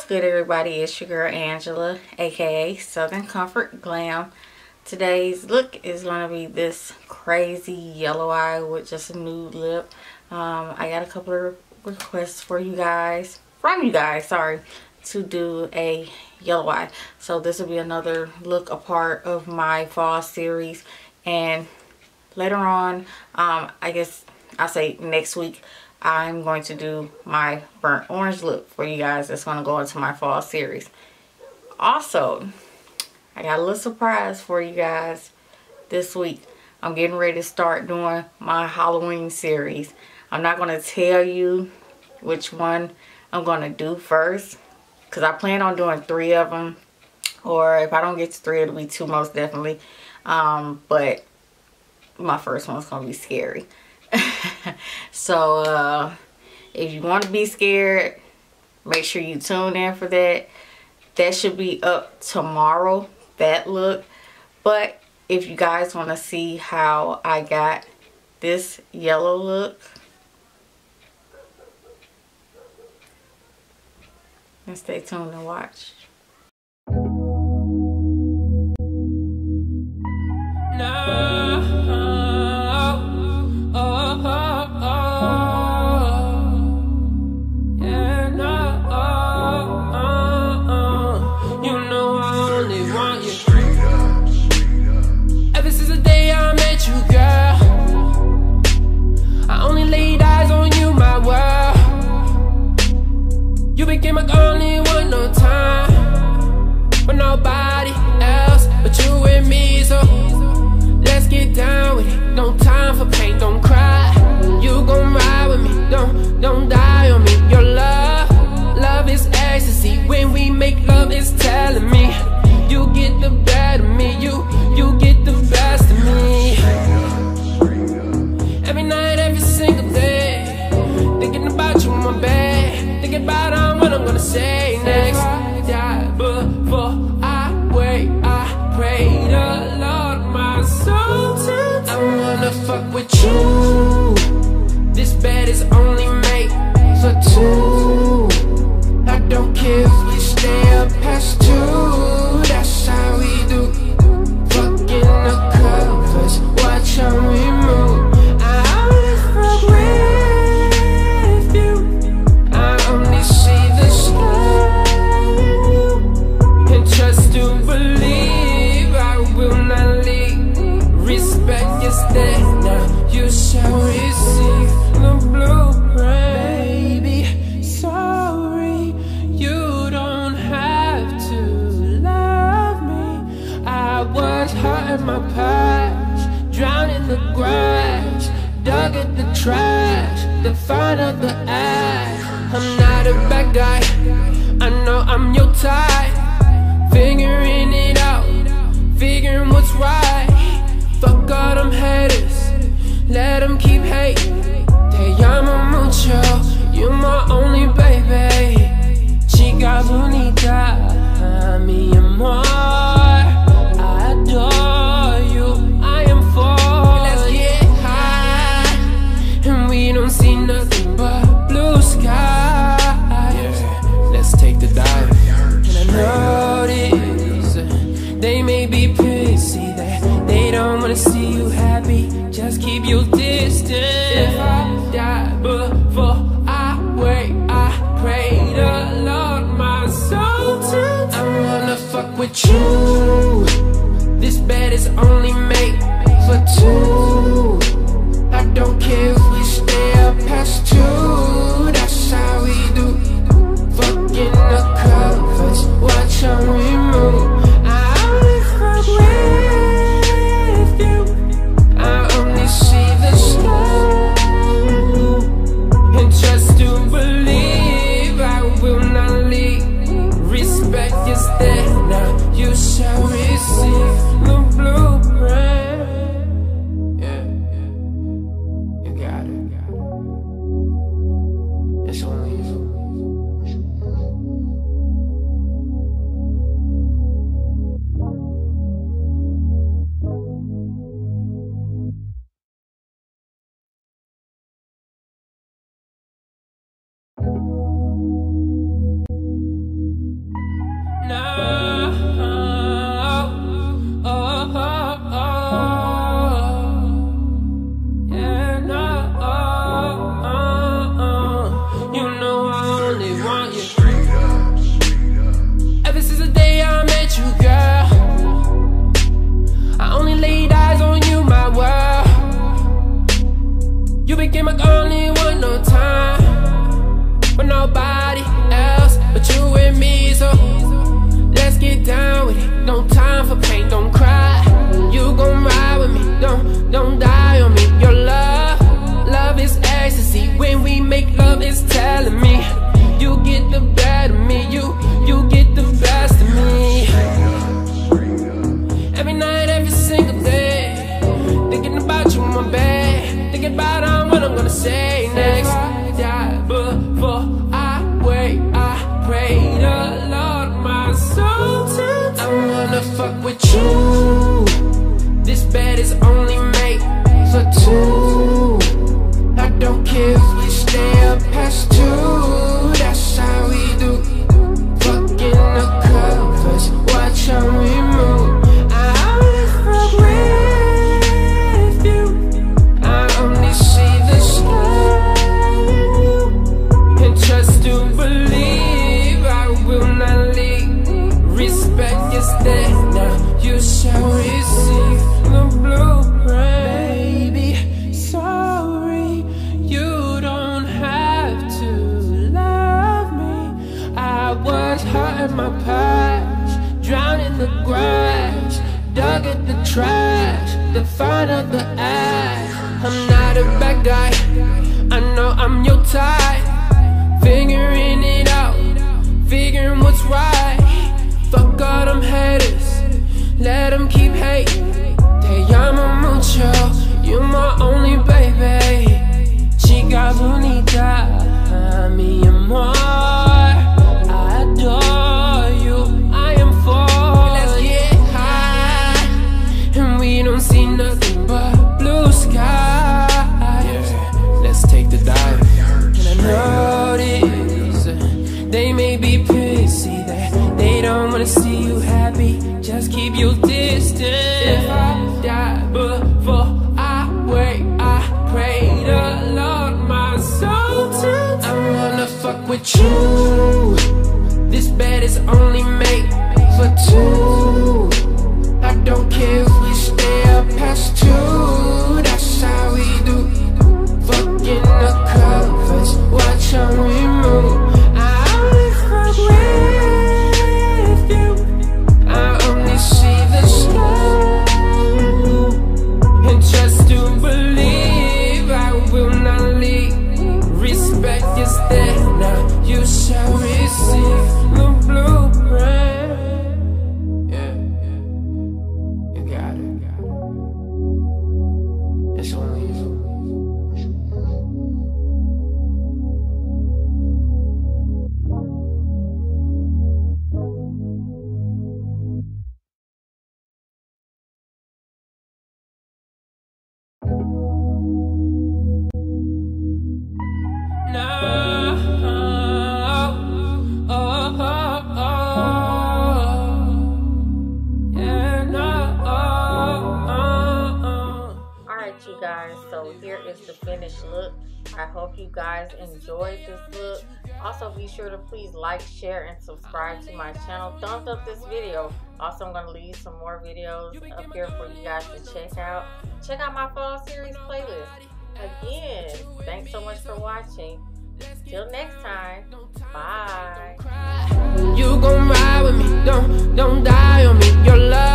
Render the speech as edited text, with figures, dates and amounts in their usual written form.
good, everybody? It's your girl Angela, aka Southern Comfort Glam. Today's look is going to be this crazy yellow eye with just a nude lip. I got a couple of requests from you guys, to do a yellow eye. So this will be another look, a part of my fall series. And later on, I guess I'll say next week, I'm going to do my burnt orange look for you guys. That's going to go into my fall series. Also, I got a little surprise for you guys this week. I'm getting ready to start doing my Halloween series. I'm not going to tell you which one I'm going to do first, because I plan on doing 3 of them. Or if I don't get to 3, it'll be 2 most definitely. But my first one's going to be scary. So if you want to be scared, make sure you tune in for that. That should be up tomorrow, that look. But if you guys want to see how I got this yellow look, then stay tuned and watch. Don't die on me. Your love is ecstasy. When we make love, it's telling me you get the better of me. You get the best of me. Every night, every single day, thinking about you in my bed, thinking about what I'm gonna say next. Yeah, before I wait, I pray the Lord my soul to I wanna fuck with you. This bed is only made for 2. I don't care if we stay up past 2. That's how we do. Fucking the covers, watch how we move. I only fuck with you. I only see the sky in you. And trust to believe I will not leave. Respect is there, now you shall receive the blueprint. Baby, sorry, you don't have to love me. I was hurt in my past, drowned in the grass, dug at the trash, the fun of the ash. I'm not a bad guy, I know I'm your type. Figuring it out, figuring what's right. Fuck all them haters, let them keep hating. Te llamo mucho, you're my only baby. Chica bonita, mi amor, I adore you, I am for. Let's get high, and we don't see nothing but blue skies. Yeah, let's take the dive. And I notice they may be pissy that they don't wanna see you happy. Just keep your distance. If I die before I wait, I pray the Lord my soul to I wanna fuck with you. This bed is only made for 2. I don't care if we stay up past 2. That's how we do. Fucking the covers, watch how we move. I only fuck with you. I only see the sky and trust to believe I will not leave. Respect is there, now you shall receive the blueprint. night, every single day. Thinking about you in my bed. Thinking about what I'm gonna say next. Die before I wait. I pray the Lord my soul to I wanna fuck with you. This bed is only made for two. I don't care if we stay up past 2. That's how we do. Fucking the covers, watch how we move. I only fuck with you. I only see the sky in you. And trust to believe I will not leave. Respect is there, now you shall receive the blueprint. Baby, sorry, you don't have to love me. I was hurt in my past, drowned in the grass, dug at the trash, the finer the ash. I'm not a bad guy, I know I'm your type. Figuring it out, figuring what's right. Fuck all them haters, let them keep hating. Te llamo mucho, you're my only baby. Chica bonita, mi amor, I adore you, I am for. Let's get high, and we don't see nothing but blue skies. Yeah, let's take the dive. And I notice they may be pissy that they don't wanna see you happy. Just keep your distance. If I die before I wait, I pray the Lord my soul to I wanna fuck with you. This bed is only made for 2. I don't care if we stay up past 2. That's how we do. Fucking the covers, watch how we move. I only fuck with you. I only see the sky and trust to believe I will not leave. Respect is there, now you shall receive the blueprint. Yeah, you got it. It's only you. So here is the finished look. I hope you guys enjoyed this look. Also, be sure to please like, share, and subscribe to my channel. Thumbs up this video. Also, I'm going to leave some more videos up here for you guys to check out. Check out my fall series playlist. Again, thanks so much for watching. Till next time, bye. You gon' ride with me, don't die on me. Your love